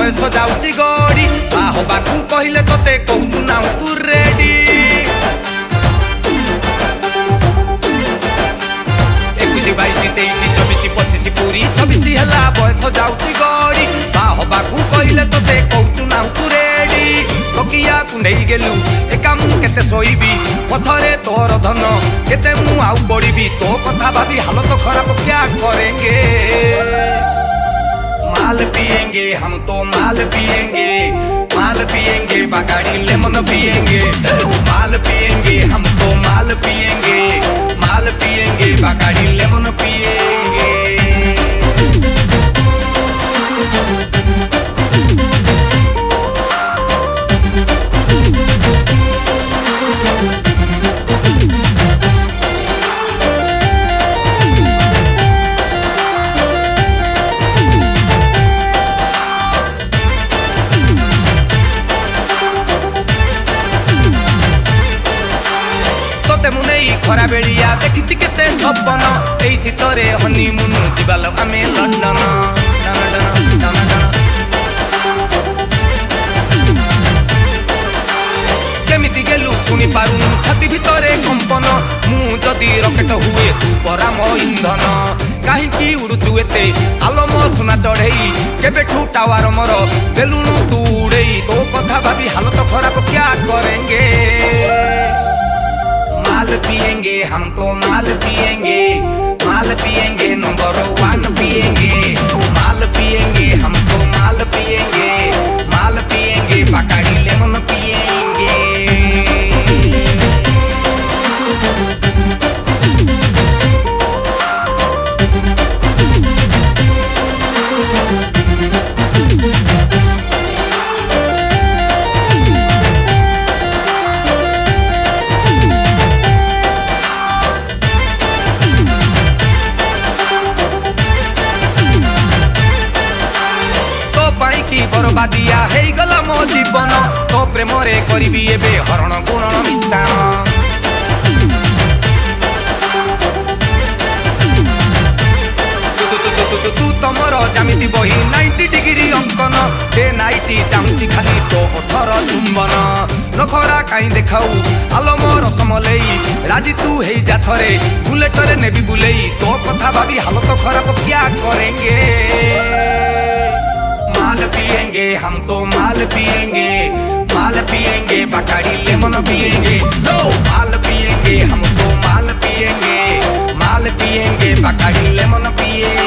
बयस जाउची गड़ी बाहबाकू कहले तोते कहूचु ना तू रेडी 21 22 23 24 25 पूरी 26 हला बयस जाउची गड़ी बाहबाकू कहले तोते कहूचु ना तू रेडी तकिया कुंडई गेलु एका मु केते सोईबी पछरे तोर धन केते मु आउ पड़ीबी तो कथा भाभी हालत खराब क्या करेंगे माल पिएंगे हम तो माल पिएंगे बगाड़ी लेमन पिएंगे माल पिएंगे हम तो माल पिएंगे बगाड़ी लेमन पिएंगे खरा बेड़िया देखी केते सपन एई शीतरे हनीमून जीवाल आमे लंडन केमिति गेलु सुनी पारुनु छाती भितरे कंपन मु जदि रकेट हुए तू परा मो इंधन काहींकी उड़ुचु एते आलम सुना चढ़ई केबेठू टावर मोर देलुनु तू उड़ई तो कथा भाभी हालत खराब क्या करेंगे माल पिएंगे हम तो माल पिएंगे नंबर 1 पिएंगे माल पिएंगे हम तो माल पिएंगे बगाड़ी लेमन पिएंगे बरबादिया हे गला मो जीवन तो प्रेम रे करिबी एबे हरण गुणन मिशाण तू तमर जामिति बही 90 डिग्री अंकन डे नाइट चाहुची खाली तो ओठर चुंबन नखरा काई देखाऊ आलम रसमलई राजी तू हे जा थरे बुलेट रे नेबी बुलेई तो कथा भाभी हालत खराब क्या करेंगे माल पिएंगे हम तो माल पिएंगे बगाड़ी लेमन पिएंगे नो माल पिएंगे हम तो माल पिएंगे बगाड़ी लेमन पिएंगे